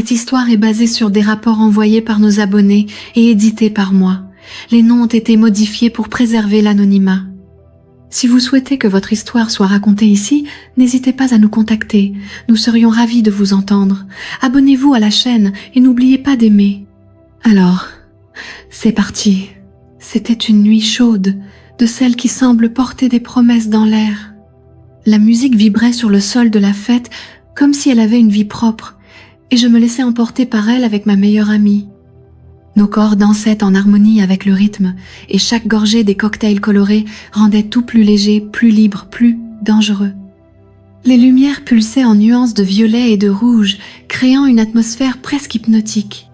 Cette histoire est basée sur des rapports envoyés par nos abonnés et édités par moi. Les noms ont été modifiés pour préserver l'anonymat. Si vous souhaitez que votre histoire soit racontée ici, n'hésitez pas à nous contacter. Nous serions ravis de vous entendre. Abonnez-vous à la chaîne et n'oubliez pas d'aimer. Alors, c'est parti. C'était une nuit chaude, de celles qui semblent porter des promesses dans l'air. La musique vibrait sur le sol de la fête comme si elle avait une vie propre, et je me laissais emporter par elle avec ma meilleure amie. Nos corps dansaient en harmonie avec le rythme, et chaque gorgée des cocktails colorés rendait tout plus léger, plus libre, plus dangereux. Les lumières pulsaient en nuances de violet et de rouge, créant une atmosphère presque hypnotique.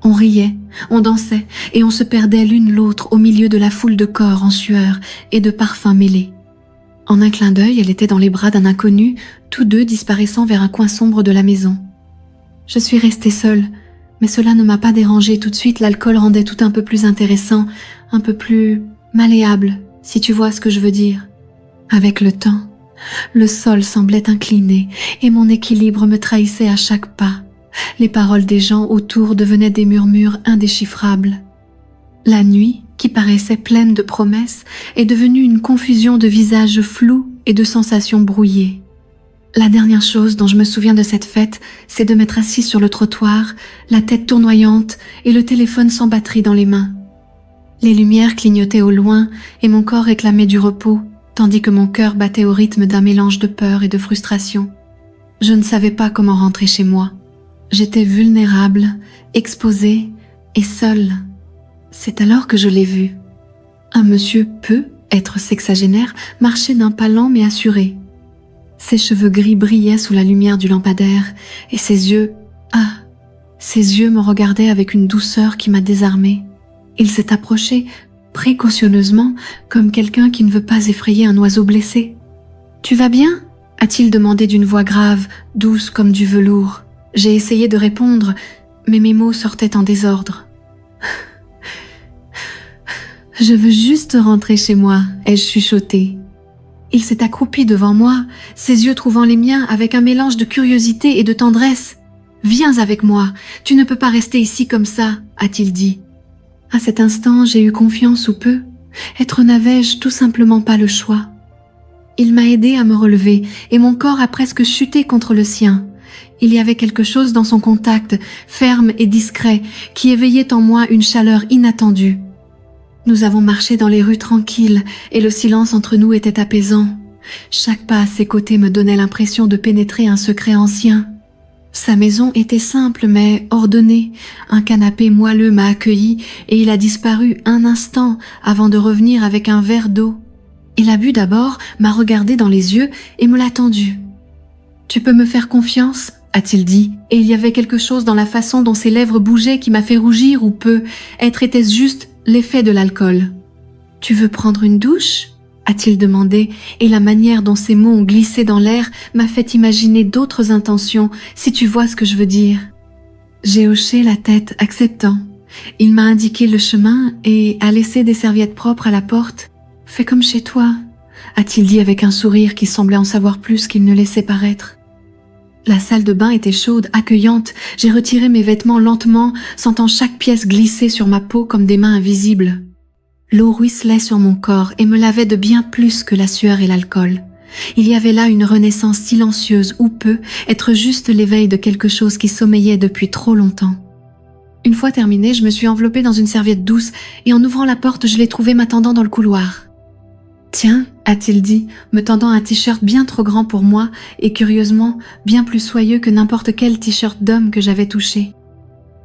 On riait, on dansait, et on se perdait l'une l'autre au milieu de la foule de corps en sueur et de parfums mêlés. En un clin d'œil, elle était dans les bras d'un inconnu, tous deux disparaissant vers un coin sombre de la maison. Je suis restée seule, mais cela ne m'a pas dérangée tout de suite. L'alcool rendait tout un peu plus intéressant, un peu plus malléable, si tu vois ce que je veux dire. Avec le temps, le sol semblait incliné et mon équilibre me trahissait à chaque pas. Les paroles des gens autour devenaient des murmures indéchiffrables. La nuit, qui paraissait pleine de promesses, est devenue une confusion de visages flous et de sensations brouillées. La dernière chose dont je me souviens de cette fête, c'est de m'être assise sur le trottoir, la tête tournoyante et le téléphone sans batterie dans les mains. Les lumières clignotaient au loin et mon corps réclamait du repos, tandis que mon cœur battait au rythme d'un mélange de peur et de frustration. Je ne savais pas comment rentrer chez moi. J'étais vulnérable, exposée et seule. C'est alors que je l'ai vu. Un monsieur peut être sexagénaire, marchait d'un pas lent mais assuré. Ses cheveux gris brillaient sous la lumière du lampadaire et ses yeux me regardaient avec une douceur qui m'a désarmée. Il s'est approché précautionneusement comme quelqu'un qui ne veut pas effrayer un oiseau blessé. « Tu vas bien ?» a-t-il demandé d'une voix grave, douce comme du velours. J'ai essayé de répondre, mais mes mots sortaient en désordre. « Je veux juste rentrer chez moi », ai-je chuchoté. Il s'est accroupi devant moi, ses yeux trouvant les miens avec un mélange de curiosité et de tendresse. « Viens avec moi, tu ne peux pas rester ici comme ça », a-t-il dit. À cet instant, j'ai eu confiance ou peu. Être n'avais-je tout simplement pas le choix. Il m'a aidé à me relever et mon corps a presque chuté contre le sien. Il y avait quelque chose dans son contact, ferme et discret, qui éveillait en moi une chaleur inattendue. Nous avons marché dans les rues tranquilles et le silence entre nous était apaisant. Chaque pas à ses côtés me donnait l'impression de pénétrer un secret ancien. Sa maison était simple mais ordonnée. Un canapé moelleux m'a accueilli et il a disparu un instant avant de revenir avec un verre d'eau. Il a bu d'abord, m'a regardé dans les yeux et me l'a tendu. « Tu peux me faire confiance ?» a-t-il dit, et il y avait quelque chose dans la façon dont ses lèvres bougeaient qui m'a fait rougir ou peu. Était-ce juste l'effet de l'alcool? « Tu veux prendre une douche ?» a-t-il demandé, et la manière dont ses mots ont glissé dans l'air m'a fait imaginer d'autres intentions, si tu vois ce que je veux dire. J'ai hoché la tête, acceptant. Il m'a indiqué le chemin et a laissé des serviettes propres à la porte. « Fais comme chez toi », a-t-il dit avec un sourire qui semblait en savoir plus qu'il ne laissait paraître. La salle de bain était chaude, accueillante. J'ai retiré mes vêtements lentement, sentant chaque pièce glisser sur ma peau comme des mains invisibles. L'eau ruisselait sur mon corps et me lavait de bien plus que la sueur et l'alcool. Il y avait là une renaissance silencieuse ou peu, être juste l'éveil de quelque chose qui sommeillait depuis trop longtemps. Une fois terminée, je me suis enveloppée dans une serviette douce et en ouvrant la porte, je l'ai trouvé m'attendant dans le couloir. « Tiens », a-t-il dit, me tendant un t-shirt bien trop grand pour moi et curieusement bien plus soyeux que n'importe quel t-shirt d'homme que j'avais touché.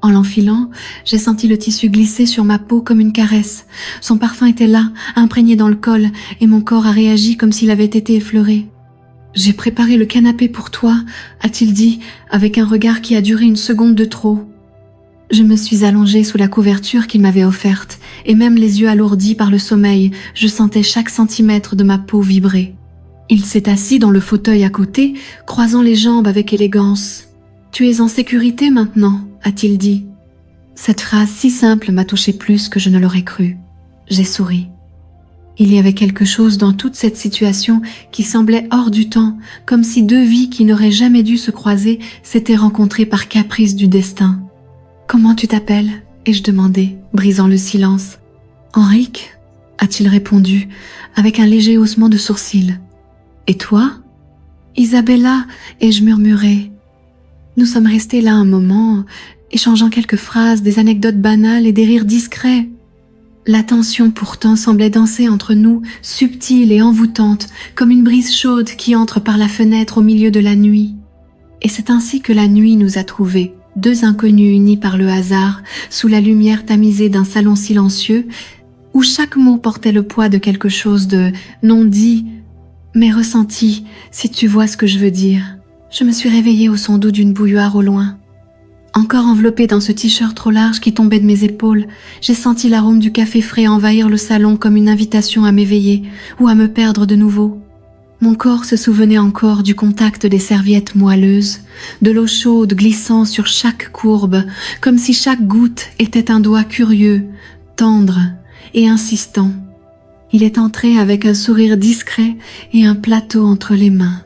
En l'enfilant, j'ai senti le tissu glisser sur ma peau comme une caresse. Son parfum était là, imprégné dans le col, et mon corps a réagi comme s'il avait été effleuré. « J'ai préparé le canapé pour toi », a-t-il dit, avec un regard qui a duré une seconde de trop. Je me suis allongée sous la couverture qu'il m'avait offerte, et même les yeux alourdis par le sommeil, je sentais chaque centimètre de ma peau vibrer. Il s'est assis dans le fauteuil à côté, croisant les jambes avec élégance. « Tu es en sécurité maintenant », a-t-il dit. Cette phrase si simple m'a touché plus que je ne l'aurais cru. J'ai souri. Il y avait quelque chose dans toute cette situation qui semblait hors du temps, comme si deux vies qui n'auraient jamais dû se croiser s'étaient rencontrées par caprice du destin. « Comment tu t'appelles » ai-je demandé, brisant le silence. « Henrique » a-t-il répondu, avec un léger haussement de sourcils. « Et toi ?»« Isabella » ai-je murmuré. Nous sommes restés là un moment, échangeant quelques phrases, des anecdotes banales et des rires discrets. La tension pourtant semblait danser entre nous, subtile et envoûtante, comme une brise chaude qui entre par la fenêtre au milieu de la nuit. Et c'est ainsi que la nuit nous a trouvés, deux inconnus unis par le hasard, sous la lumière tamisée d'un salon silencieux, où chaque mot portait le poids de quelque chose de non dit, mais ressenti, si tu vois ce que je veux dire. Je me suis réveillée au son doux d'une bouilloire au loin. Encore enveloppée dans ce t-shirt trop large qui tombait de mes épaules, j'ai senti l'arôme du café frais envahir le salon comme une invitation à m'éveiller ou à me perdre de nouveau. Mon corps se souvenait encore du contact des serviettes moelleuses, de l'eau chaude glissant sur chaque courbe, comme si chaque goutte était un doigt curieux, tendre et insistant. Il est entré avec un sourire discret et un plateau entre les mains.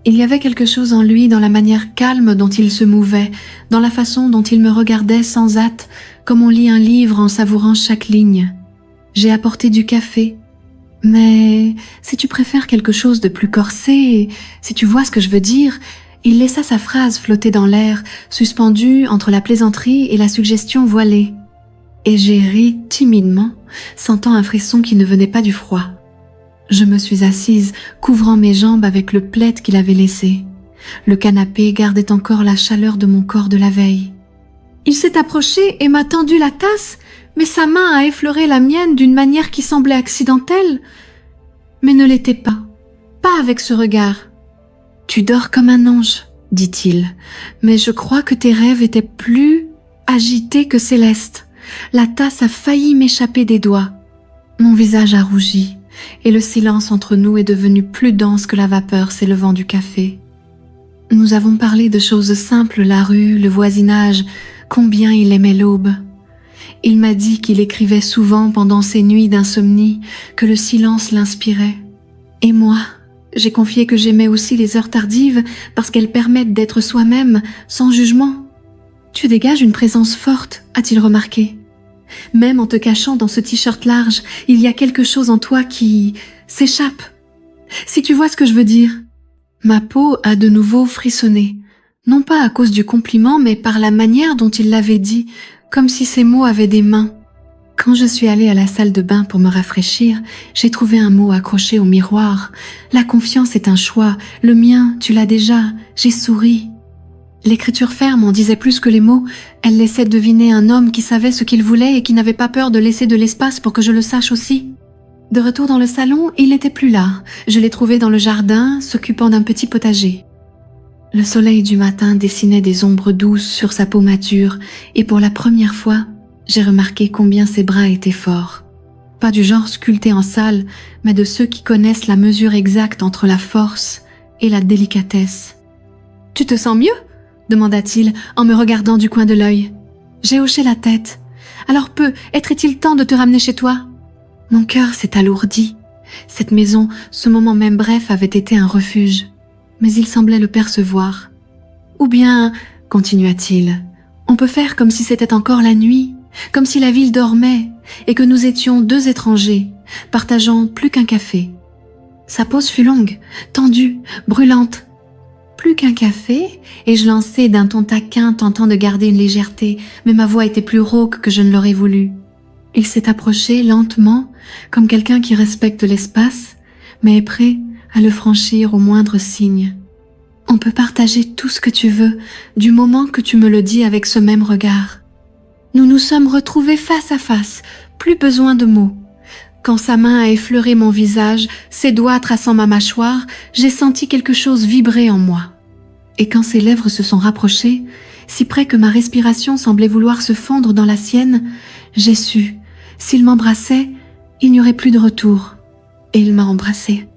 Il y avait quelque chose en lui dans la manière calme dont il se mouvait, dans la façon dont il me regardait sans hâte, comme on lit un livre en savourant chaque ligne. J'ai apporté du café. Mais si tu préfères quelque chose de plus corsé, si tu vois ce que je veux dire, il laissa sa phrase flotter dans l'air, suspendue entre la plaisanterie et la suggestion voilée. Et j'ai ri timidement, sentant un frisson qui ne venait pas du froid. Je me suis assise, couvrant mes jambes avec le plaid qu'il avait laissé. Le canapé gardait encore la chaleur de mon corps de la veille. Il s'est approché et m'a tendu la tasse, mais sa main a effleuré la mienne d'une manière qui semblait accidentelle, mais ne l'était pas. Pas avec ce regard. « Tu dors comme un ange », dit-il, « mais je crois que tes rêves étaient plus agités que célestes. » La tasse a failli m'échapper des doigts. Mon visage a rougi. Et le silence entre nous est devenu plus dense que la vapeur s'élevant du café. Nous avons parlé de choses simples, la rue, le voisinage, combien il aimait l'aube. Il m'a dit qu'il écrivait souvent pendant ses nuits d'insomnie, que le silence l'inspirait. Et moi, j'ai confié que j'aimais aussi les heures tardives parce qu'elles permettent d'être soi-même, sans jugement. « Tu dégages une présence forte », a-t-il remarqué. Même en te cachant dans ce t-shirt large, il y a quelque chose en toi qui s'échappe. Si tu vois ce que je veux dire. Ma peau a de nouveau frissonné, non pas à cause du compliment, mais par la manière dont il l'avait dit, comme si ces mots avaient des mains. Quand je suis allée à la salle de bain pour me rafraîchir, j'ai trouvé un mot accroché au miroir. La confiance est un choix, le mien, tu l'as déjà, j'ai souri. L'écriture ferme en disait plus que les mots, elle laissait deviner un homme qui savait ce qu'il voulait et qui n'avait pas peur de laisser de l'espace pour que je le sache aussi. De retour dans le salon, il n'était plus là. Je l'ai trouvé dans le jardin, s'occupant d'un petit potager. Le soleil du matin dessinait des ombres douces sur sa peau mature et pour la première fois, j'ai remarqué combien ses bras étaient forts. Pas du genre sculpté en salle, mais de ceux qui connaissent la mesure exacte entre la force et la délicatesse. « Tu te sens mieux ?» demanda-t-il en me regardant du coin de l'œil. J'ai hoché la tête. « Alors être-il temps de te ramener chez toi ?» Mon cœur s'est alourdi. Cette maison, ce moment même bref, avait été un refuge. Mais il semblait le percevoir. « Ou bien, continua-t-il, on peut faire comme si c'était encore la nuit, comme si la ville dormait et que nous étions deux étrangers, partageant plus qu'un café. » Sa pause fut longue, tendue, brûlante. Plus qu'un café, et je lançai d'un ton taquin tentant de garder une légèreté, mais ma voix était plus rauque que je ne l'aurais voulu. Il s'est approché lentement, comme quelqu'un qui respecte l'espace, mais est prêt à le franchir au moindre signe. On peut partager tout ce que tu veux, du moment que tu me le dis avec ce même regard. Nous nous sommes retrouvés face à face, plus besoin de mots. Quand sa main a effleuré mon visage, ses doigts traçant ma mâchoire, j'ai senti quelque chose vibrer en moi. Et quand ses lèvres se sont rapprochées, si près que ma respiration semblait vouloir se fondre dans la sienne, j'ai su, s'il m'embrassait, il n'y aurait plus de retour. Et il m'a embrassée.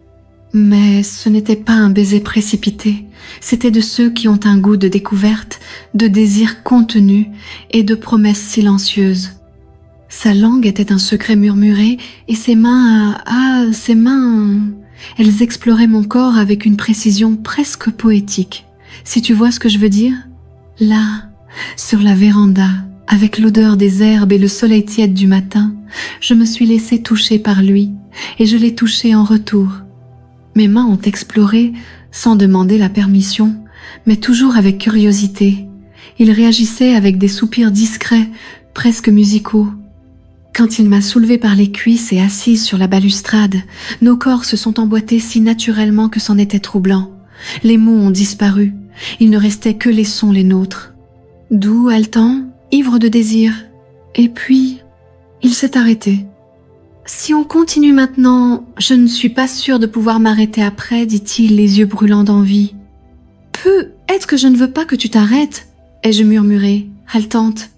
Mais ce n'était pas un baiser précipité, c'était de ceux qui ont un goût de découverte, de désir contenu et de promesses silencieuses. Sa langue était un secret murmuré, et ses mains, ses mains, elles exploraient mon corps avec une précision presque poétique. Si tu vois ce que je veux dire? Là, sur la véranda, avec l'odeur des herbes et le soleil tiède du matin, je me suis laissée toucher par lui, et je l'ai touché en retour. Mes mains ont exploré, sans demander la permission, mais toujours avec curiosité. Il réagissait avec des soupirs discrets, presque musicaux. Quand il m'a soulevée par les cuisses et assise sur la balustrade, nos corps se sont emboîtés si naturellement que c'en était troublant. Les mots ont disparu. Il ne restait que les sons les nôtres. Doux, haletant, ivre de désir. Et puis, il s'est arrêté. Si on continue maintenant, je ne suis pas sûre de pouvoir m'arrêter après, dit-il, les yeux brûlants d'envie. Peut-être que je ne veux pas que tu t'arrêtes, ai-je murmuré, haletante.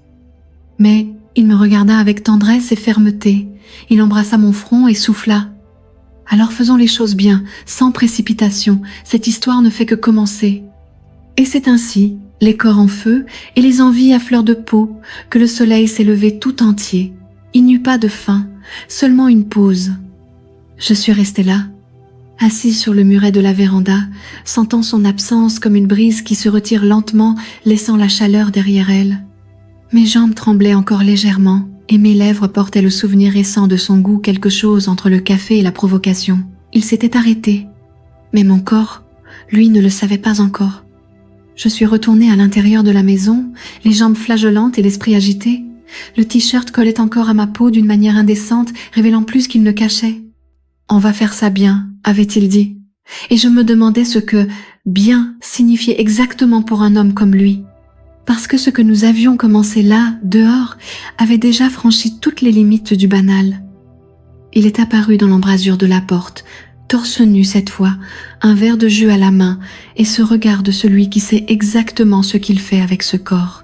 Mais il me regarda avec tendresse et fermeté. Il embrassa mon front et souffla. Alors faisons les choses bien, sans précipitation, cette histoire ne fait que commencer. Et c'est ainsi, les corps en feu et les envies à fleur de peau, que le soleil s'est levé tout entier. Il n'y eut pas de fin, seulement une pause. Je suis restée là, assise sur le muret de la véranda, sentant son absence comme une brise qui se retire lentement, laissant la chaleur derrière elle. Mes jambes tremblaient encore légèrement, et mes lèvres portaient le souvenir récent de son goût, quelque chose entre le café et la provocation. Il s'était arrêté, mais mon corps, lui, ne le savait pas encore. Je suis retournée à l'intérieur de la maison, les jambes flageolantes et l'esprit agité. Le t-shirt collait encore à ma peau d'une manière indécente, révélant plus qu'il ne cachait. « On va faire ça bien », avait-il dit. Et je me demandais ce que « bien » signifiait exactement pour un homme comme lui. Parce que ce que nous avions commencé là, dehors, avait déjà franchi toutes les limites du banal. Il est apparu dans l'embrasure de la porte, torse nu cette fois, un verre de jus à la main, et ce regard de celui qui sait exactement ce qu'il fait avec ce corps.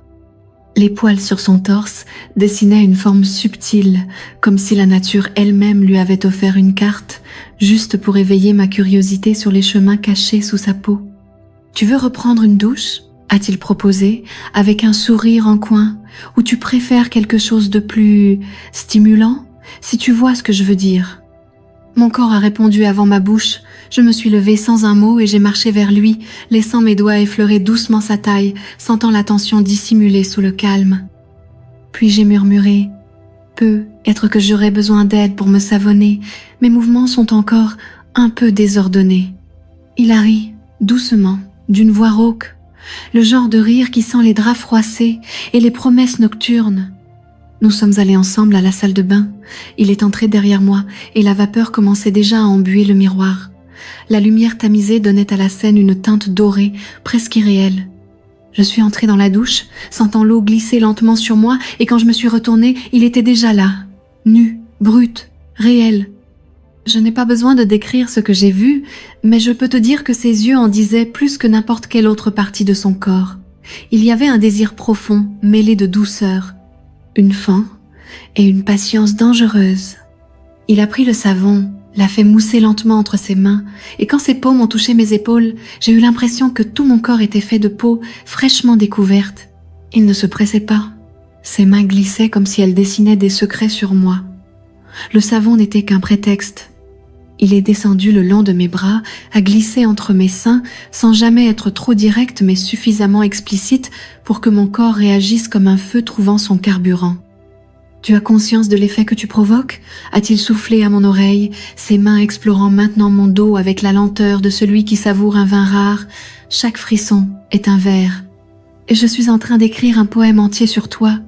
Les poils sur son torse dessinaient une forme subtile, comme si la nature elle-même lui avait offert une carte, juste pour éveiller ma curiosité sur les chemins cachés sous sa peau. « Tu veux reprendre une douche ?» a-t-il proposé, avec un sourire en coin, « ou tu préfères quelque chose de plus stimulant, si tu vois ce que je veux dire ?» Mon corps a répondu avant ma bouche. Je me suis levée sans un mot et j'ai marché vers lui, laissant mes doigts effleurer doucement sa taille, sentant la tension dissimulée sous le calme. Puis j'ai murmuré « Peut-être que j'aurais besoin d'aide pour me savonner, mes mouvements sont encore un peu désordonnés. » Il a ri, doucement, d'une voix rauque, le genre de rire qui sent les draps froissés et les promesses nocturnes. Nous sommes allés ensemble à la salle de bain. Il est entré derrière moi et la vapeur commençait déjà à embuer le miroir. La lumière tamisée donnait à la scène une teinte dorée, presque irréelle. Je suis entrée dans la douche, sentant l'eau glisser lentement sur moi, et quand je me suis retournée, il était déjà là, nu, brut, réel. Je n'ai pas besoin de décrire ce que j'ai vu, mais je peux te dire que ses yeux en disaient plus que n'importe quelle autre partie de son corps. Il y avait un désir profond, mêlé de douceur, une faim et une patience dangereuse. Il a pris le savon, l'a fait mousser lentement entre ses mains, et quand ses paumes ont touché mes épaules, j'ai eu l'impression que tout mon corps était fait de peau fraîchement découverte. Il ne se pressait pas. Ses mains glissaient comme si elles dessinaient des secrets sur moi. Le savon n'était qu'un prétexte. Il est descendu le long de mes bras, a glissé entre mes seins, sans jamais être trop direct mais suffisamment explicite pour que mon corps réagisse comme un feu trouvant son carburant. « Tu as conscience de l'effet que tu provoques ?» a-t-il soufflé à mon oreille, ses mains explorant maintenant mon dos avec la lenteur de celui qui savoure un vin rare. Chaque frisson est un vers. Et je suis en train d'écrire un poème entier sur toi,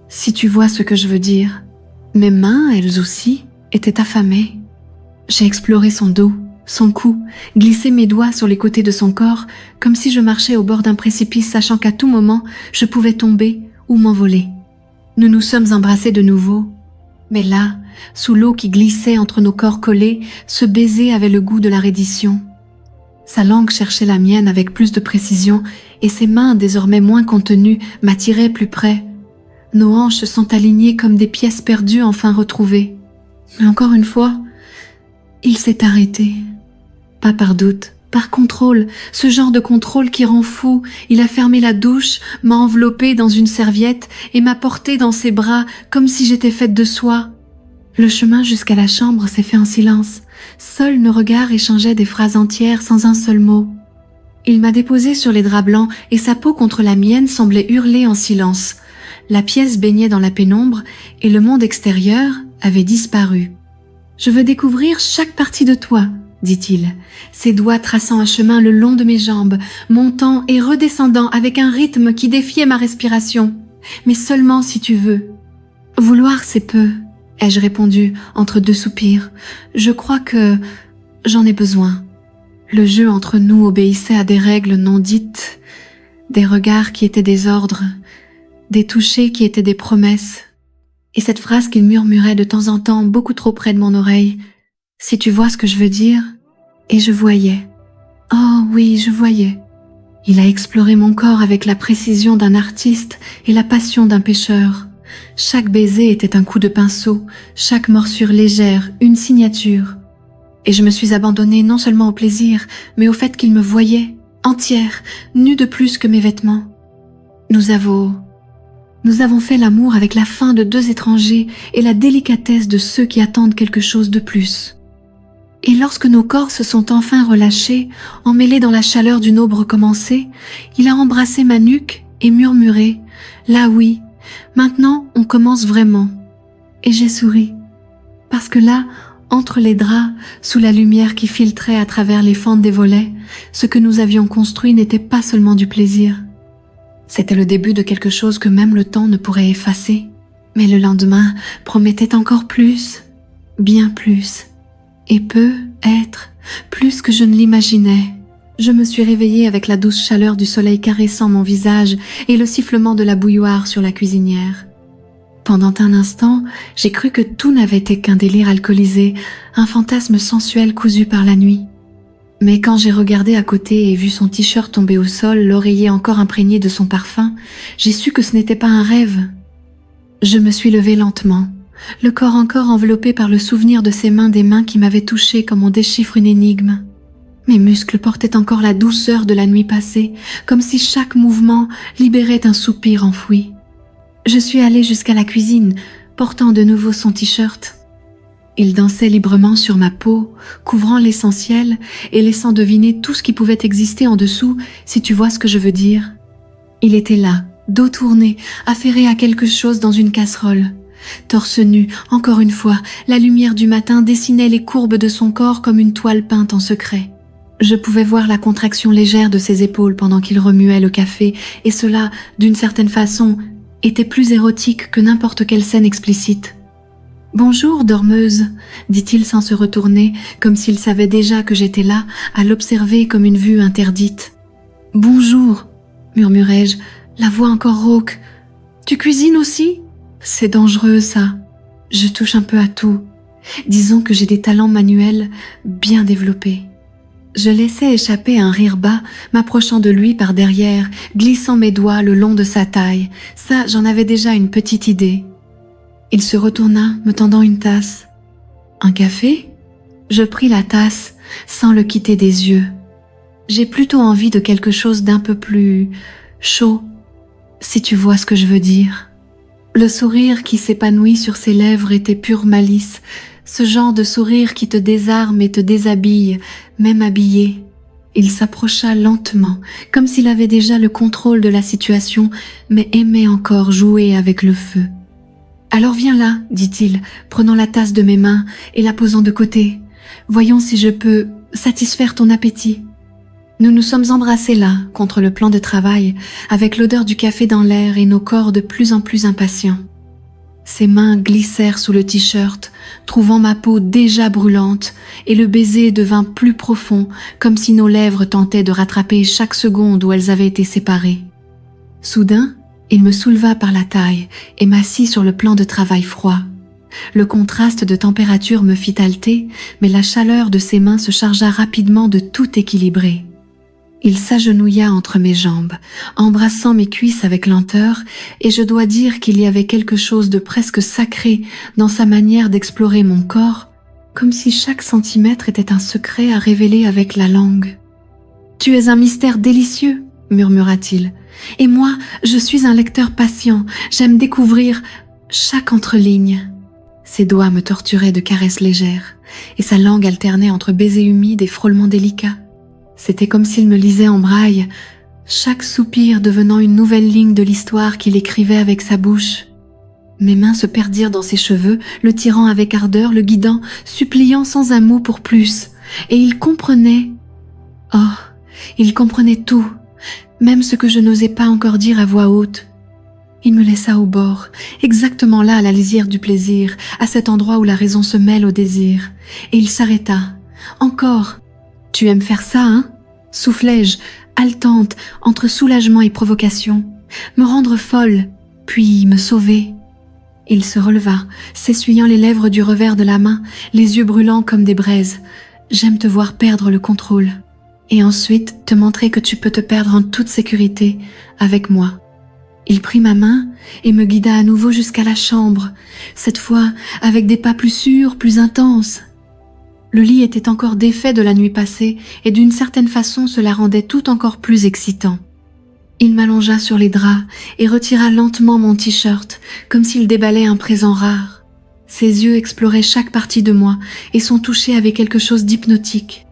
si tu vois ce que je veux dire. Mes mains, elles aussi, étaient affamées. J'ai exploré son dos, son cou, glissé mes doigts sur les côtés de son corps, comme si je marchais au bord d'un précipice, sachant qu'à tout moment, je pouvais tomber ou m'envoler. Nous nous sommes embrassés de nouveau. Mais là, sous l'eau qui glissait entre nos corps collés, ce baiser avait le goût de la reddition. Sa langue cherchait la mienne avec plus de précision, et ses mains, désormais moins contenues, m'attiraient plus près. Nos hanches se sont alignées comme des pièces perdues enfin retrouvées. Mais encore une fois, il s'est arrêté. Pas par doute, Par contrôle, ce genre de contrôle qui rend fou, il a fermé la douche, m'a enveloppée dans une serviette et m'a portée dans ses bras comme si j'étais faite de soie. Le chemin jusqu'à la chambre s'est fait en silence. Seuls nos regards échangeaient des phrases entières sans un seul mot. Il m'a déposée sur les draps blancs et sa peau contre la mienne semblait hurler en silence. La pièce baignait dans la pénombre et le monde extérieur avait disparu. « Je veux découvrir chaque partie de toi », dit-il, ses doigts traçant un chemin le long de mes jambes, montant et redescendant avec un rythme qui défiait ma respiration. « Mais seulement si tu veux. »« Vouloir, c'est peu », ai-je répondu entre deux soupirs. « Je crois que j'en ai besoin. » Le jeu entre nous obéissait à des règles non dites, des regards qui étaient des ordres, des touchés qui étaient des promesses. Et cette phrase qu'il murmurait de temps en temps beaucoup trop près de mon oreille, « Si tu vois ce que je veux dire ?» Et je voyais. Oh oui, je voyais. Il a exploré mon corps avec la précision d'un artiste et la passion d'un pêcheur. Chaque baiser était un coup de pinceau, chaque morsure légère, une signature. Et je me suis abandonnée non seulement au plaisir, mais au fait qu'il me voyait, entière, nue de plus que mes vêtements. Nous avons fait l'amour avec la faim de deux étrangers et la délicatesse de ceux qui attendent quelque chose de plus. Et lorsque nos corps se sont enfin relâchés, emmêlés dans la chaleur d'une aube recommencée, il a embrassé ma nuque et murmuré « Là oui, maintenant on commence vraiment. » Et j'ai souri, parce que là, entre les draps, sous la lumière qui filtrait à travers les fentes des volets, ce que nous avions construit n'était pas seulement du plaisir. C'était le début de quelque chose que même le temps ne pourrait effacer. Mais le lendemain promettait encore plus, bien plus. Et peut être plus que je ne l'imaginais. Je me suis réveillée avec la douce chaleur du soleil caressant mon visage et le sifflement de la bouilloire sur la cuisinière. Pendant un instant, j'ai cru que tout n'avait été qu'un délire alcoolisé, un fantasme sensuel cousu par la nuit. Mais quand j'ai regardé à côté et vu son t-shirt tomber au sol, l'oreiller encore imprégné de son parfum, j'ai su que ce n'était pas un rêve. Je me suis levée lentement, le corps encore enveloppé par le souvenir de ces mains, des mains qui m'avaient touchée comme on déchiffre une énigme. Mes muscles portaient encore la douceur de la nuit passée, comme si chaque mouvement libérait un soupir enfoui. Je suis allée jusqu'à la cuisine, portant de nouveau son t-shirt. Il dansait librement sur ma peau, couvrant l'essentiel et laissant deviner tout ce qui pouvait exister en dessous, si tu vois ce que je veux dire. Il était là, dos tourné, affairé à quelque chose dans une casserole. Torse nu, encore une fois, la lumière du matin dessinait les courbes de son corps comme une toile peinte en secret. Je pouvais voir la contraction légère de ses épaules pendant qu'il remuait le café, et cela, d'une certaine façon, était plus érotique que n'importe quelle scène explicite. « Bonjour, dormeuse », dit-il sans se retourner, comme s'il savait déjà que j'étais là, à l'observer comme une vue interdite. « Bonjour », murmurai-je, la voix encore rauque. « Tu cuisines aussi ? C'est dangereux, ça. Je touche un peu à tout. Disons que j'ai des talents manuels bien développés. » Je laissai échapper un rire bas, m'approchant de lui par derrière, glissant mes doigts le long de sa taille. Ça, j'en avais déjà une petite idée. Il se retourna, me tendant une tasse. « Un café ?» Je pris la tasse, sans le quitter des yeux. J'ai plutôt envie de quelque chose d'un peu plus chaud, si tu vois ce que je veux dire. Le sourire qui s'épanouit sur ses lèvres était pure malice, ce genre de sourire qui te désarme et te déshabille, même habillé. Il s'approcha lentement, comme s'il avait déjà le contrôle de la situation, mais aimait encore jouer avec le feu. « Alors viens là, dit-il, prenant la tasse de mes mains et la posant de côté. Voyons si je peux satisfaire ton appétit. » Nous nous sommes embrassés là, contre le plan de travail, avec l'odeur du café dans l'air et nos corps de plus en plus impatients. Ses mains glissèrent sous le t-shirt, trouvant ma peau déjà brûlante, et le baiser devint plus profond, comme si nos lèvres tentaient de rattraper chaque seconde où elles avaient été séparées. Soudain, il me souleva par la taille et m'assit sur le plan de travail froid. Le contraste de température me fit halter, mais la chaleur de ses mains se chargea rapidement de tout équilibrer. Il s'agenouilla entre mes jambes, embrassant mes cuisses avec lenteur, et je dois dire qu'il y avait quelque chose de presque sacré dans sa manière d'explorer mon corps, comme si chaque centimètre était un secret à révéler avec la langue. Tu es un mystère délicieux, murmura-t-il. Et moi, je suis un lecteur patient. J'aime découvrir chaque entreligne. Ses doigts me torturaient de caresses légères, et sa langue alternait entre baisers humides et frôlements délicats. C'était comme s'il me lisait en braille, chaque soupir devenant une nouvelle ligne de l'histoire qu'il écrivait avec sa bouche. Mes mains se perdirent dans ses cheveux, le tirant avec ardeur, le guidant, suppliant sans un mot pour plus. Et il comprenait. Oh, il comprenait tout, même ce que je n'osais pas encore dire à voix haute. Il me laissa au bord, exactement là à la lisière du plaisir, à cet endroit où la raison se mêle au désir. Et il s'arrêta. Encore. « Tu aimes faire ça, hein ?» soufflai-je, haletante, entre soulagement et provocation. Me rendre folle, puis me sauver. Il se releva, s'essuyant les lèvres du revers de la main, les yeux brûlants comme des braises. « J'aime te voir perdre le contrôle. Et ensuite te montrer que tu peux te perdre en toute sécurité avec moi. » Il prit ma main et me guida à nouveau jusqu'à la chambre, cette fois avec des pas plus sûrs, plus intenses. Le lit était encore défait de la nuit passée et d'une certaine façon cela rendait tout encore plus excitant. Il m'allongea sur les draps et retira lentement mon t-shirt, comme s'il déballait un présent rare. Ses yeux exploraient chaque partie de moi et son toucher avait quelque chose d'hypnotique.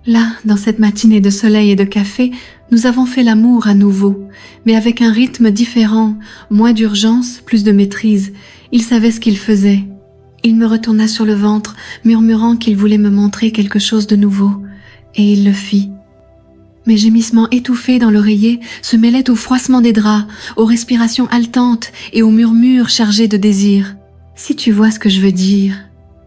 Là, dans cette matinée de soleil et de café, nous avons fait l'amour à nouveau, mais avec un rythme différent, moins d'urgence, plus de maîtrise. Il savait ce qu'il faisait. Il me retourna sur le ventre, murmurant qu'il voulait me montrer quelque chose de nouveau, et il le fit. Mes gémissements étouffés dans l'oreiller se mêlaient au froissement des draps, aux respirations haletantes et aux murmures chargés de désir. « Si tu vois ce que je veux dire »,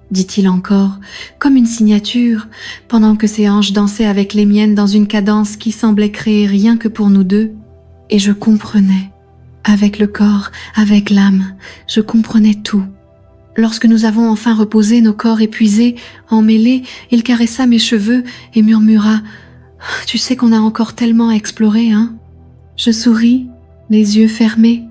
dit-il encore, comme une signature, pendant que ses hanches dansaient avec les miennes dans une cadence qui semblait créer rien que pour nous deux. Et je comprenais. Avec le corps, avec l'âme, je comprenais tout. Lorsque nous avons enfin reposé nos corps épuisés, emmêlés, il caressa mes cheveux et murmura « Tu sais qu'on a encore tellement à explorer, hein ?» Je souris, les yeux fermés.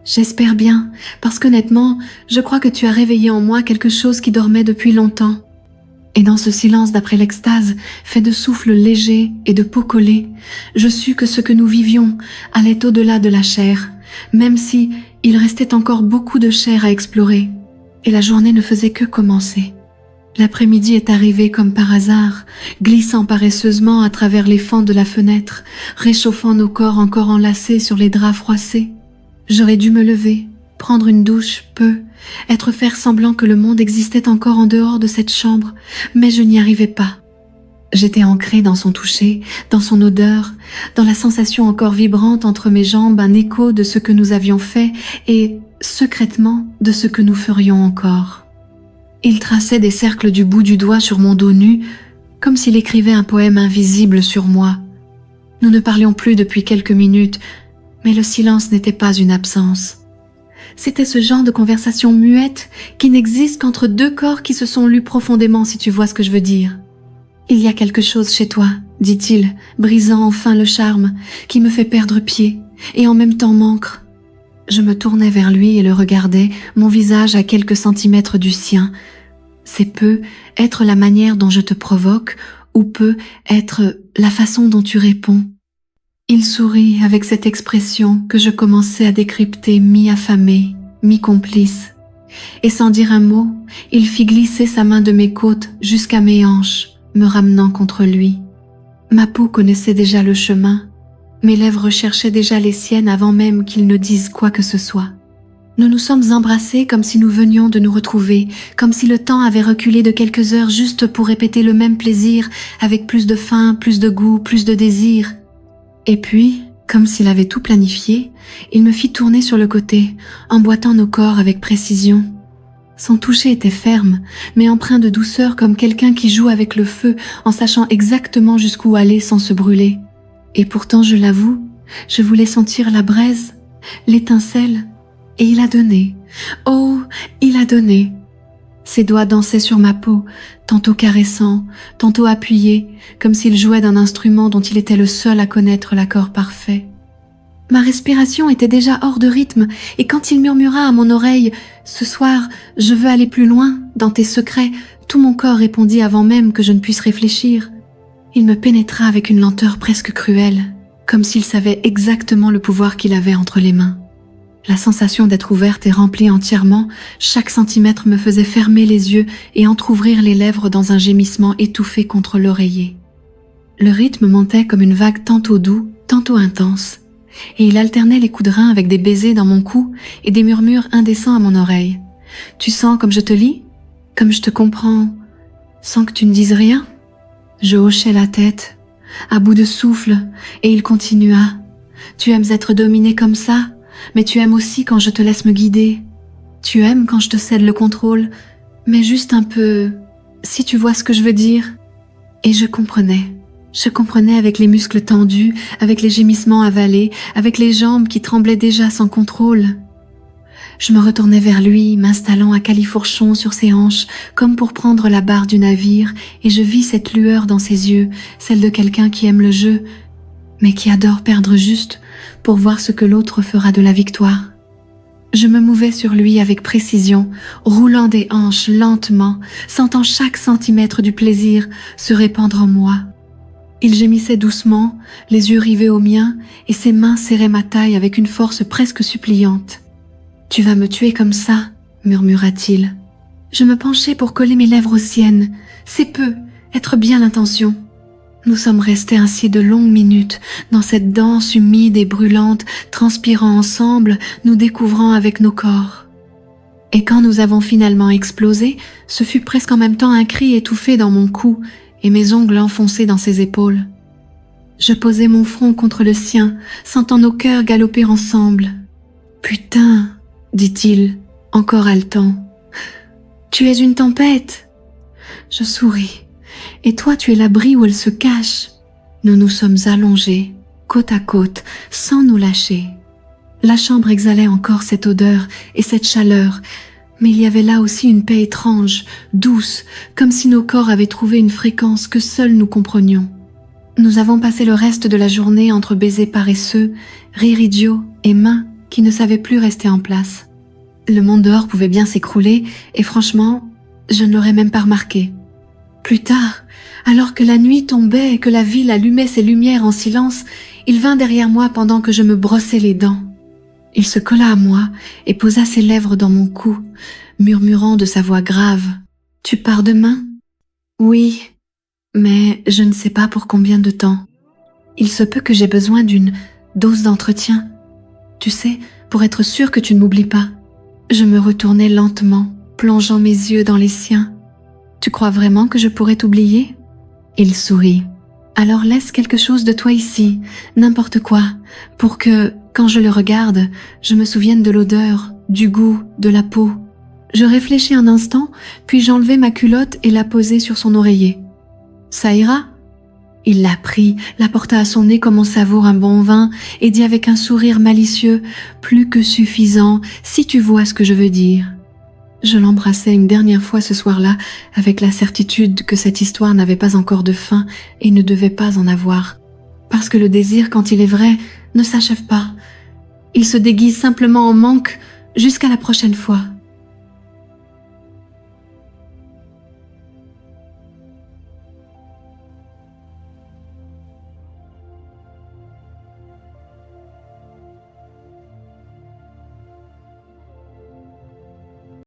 J'espère bien, parce qu'honnêtement, je crois que tu as réveillé en moi quelque chose qui dormait depuis longtemps. Et dans ce silence d'après l'extase, fait de souffles légers et de peau collée, je sus que ce que nous vivions allait au-delà de la chair, même si il restait encore beaucoup de chair à explorer, et la journée ne faisait que commencer. L'après-midi est arrivé comme par hasard, glissant paresseusement à travers les fentes de la fenêtre, réchauffant nos corps encore enlacés sur les draps froissés. J'aurais dû me lever, prendre une douche, faire semblant que le monde existait encore en dehors de cette chambre, mais je n'y arrivais pas. J'étais ancrée dans son toucher, dans son odeur, dans la sensation encore vibrante entre mes jambes, un écho de ce que nous avions fait et, secrètement, de ce que nous ferions encore. Il traçait des cercles du bout du doigt sur mon dos nu, comme s'il écrivait un poème invisible sur moi. Nous ne parlions plus depuis quelques minutes, mais le silence n'était pas une absence. C'était ce genre de conversation muette qui n'existe qu'entre deux corps qui se sont lus profondément, si tu vois ce que je veux dire. « Il y a quelque chose chez toi, » dit-il, brisant enfin le charme, qui me fait perdre pied et en même temps m'ancre. Je me tournai vers lui et le regardai, mon visage à quelques centimètres du sien. C'est peu être la manière dont je te provoque ou peut être la façon dont tu réponds. Il sourit avec cette expression que je commençais à décrypter mi-affamée, mi-complice. Et sans dire un mot, il fit glisser sa main de mes côtes jusqu'à mes hanches, me ramenant contre lui. Ma peau connaissait déjà le chemin. Mes lèvres recherchaient déjà les siennes avant même qu'il ne dise quoi que ce soit. Nous nous sommes embrassés comme si nous venions de nous retrouver, comme si le temps avait reculé de quelques heures juste pour répéter le même plaisir avec plus de faim, plus de goût, plus de désir. Et puis, comme s'il avait tout planifié, il me fit tourner sur le côté, emboîtant nos corps avec précision. Son toucher était ferme, mais empreint de douceur comme quelqu'un qui joue avec le feu en sachant exactement jusqu'où aller sans se brûler. Et pourtant, je l'avoue, je voulais sentir la braise, l'étincelle, et il a donné. Oh, il a donné. Ses doigts dansaient sur ma peau, tantôt caressants, tantôt appuyés, comme s'il jouait d'un instrument dont il était le seul à connaître l'accord parfait. Ma respiration était déjà hors de rythme, et quand il murmura à mon oreille « Ce soir, je veux aller plus loin, dans tes secrets », tout mon corps répondit avant même que je ne puisse réfléchir. Il me pénétra avec une lenteur presque cruelle, comme s'il savait exactement le pouvoir qu'il avait entre les mains. La sensation d'être ouverte et remplie entièrement, chaque centimètre me faisait fermer les yeux et entr'ouvrir les lèvres dans un gémissement étouffé contre l'oreiller. Le rythme montait comme une vague tantôt doux, tantôt intense, et il alternait les coups de rein avec des baisers dans mon cou et des murmures indécents à mon oreille. « Tu sens comme je te lis? Comme je te comprends, sans que tu ne dises rien ?» Je hochai la tête, à bout de souffle, et il continua. « Tu aimes être dominé comme ça, mais tu aimes aussi quand je te laisse me guider. Tu aimes quand je te cède le contrôle, mais juste un peu, si tu vois ce que je veux dire. » Et je comprenais. Je comprenais avec les muscles tendus, avec les gémissements avalés, avec les jambes qui tremblaient déjà sans contrôle. Je me retournai vers lui, m'installant à califourchon sur ses hanches, comme pour prendre la barre du navire, et je vis cette lueur dans ses yeux, celle de quelqu'un qui aime le jeu, mais qui adore perdre juste pour voir ce que l'autre fera de la victoire. Je me mouvais sur lui avec précision, roulant des hanches lentement, sentant chaque centimètre du plaisir se répandre en moi. Il gémissait doucement, les yeux rivés aux miens, et ses mains serraient ma taille avec une force presque suppliante. « Tu vas me tuer comme ça » murmura-t-il. Je me penchai pour coller mes lèvres aux siennes. C'est peu, être bien l'intention. Nous sommes restés ainsi de longues minutes, dans cette danse humide et brûlante, transpirant ensemble, nous découvrant avec nos corps. Et quand nous avons finalement explosé, ce fut presque en même temps un cri étouffé dans mon cou et mes ongles enfoncés dans ses épaules. Je posai mon front contre le sien, sentant nos cœurs galoper ensemble. « Putain !» dit-il, encore haletant. « Tu es une tempête !» Je souris. « Et toi, tu es l'abri où elle se cache. » Nous nous sommes allongés, côte à côte, sans nous lâcher. La chambre exhalait encore cette odeur et cette chaleur, mais il y avait là aussi une paix étrange, douce, comme si nos corps avaient trouvé une fréquence que seuls nous comprenions. Nous avons passé le reste de la journée entre baisers paresseux, rires idiots et mains qui ne savaient plus rester en place. Le monde dehors pouvait bien s'écrouler et franchement, je ne l'aurais même pas remarqué. Plus tard, alors que la nuit tombait et que la ville allumait ses lumières en silence, il vint derrière moi pendant que je me brossais les dents. Il se colla à moi et posa ses lèvres dans mon cou, murmurant de sa voix grave. « Tu pars demain ?»« Oui, mais je ne sais pas pour combien de temps. Il se peut que j'ai besoin d'une dose d'entretien. Tu sais, pour être sûr que tu ne m'oublies pas. » Je me retournai lentement, plongeant mes yeux dans les siens. « Tu crois vraiment que je pourrais t'oublier ?» Il sourit. « Alors laisse quelque chose de toi ici, n'importe quoi, pour que, quand je le regarde, je me souvienne de l'odeur, du goût, de la peau. » Je réfléchis un instant, puis j'enlevai ma culotte et la posai sur son oreiller. « Ça ira ?» Il la prit, la porta à son nez comme on savoure un bon vin, et dit avec un sourire malicieux, « Plus que suffisant, si tu vois ce que je veux dire. » Je l'embrassai une dernière fois ce soir-là, avec la certitude que cette histoire n'avait pas encore de fin et ne devait pas en avoir. Parce que le désir, quand il est vrai, ne s'achève pas. Il se déguise simplement en manque jusqu'à la prochaine fois.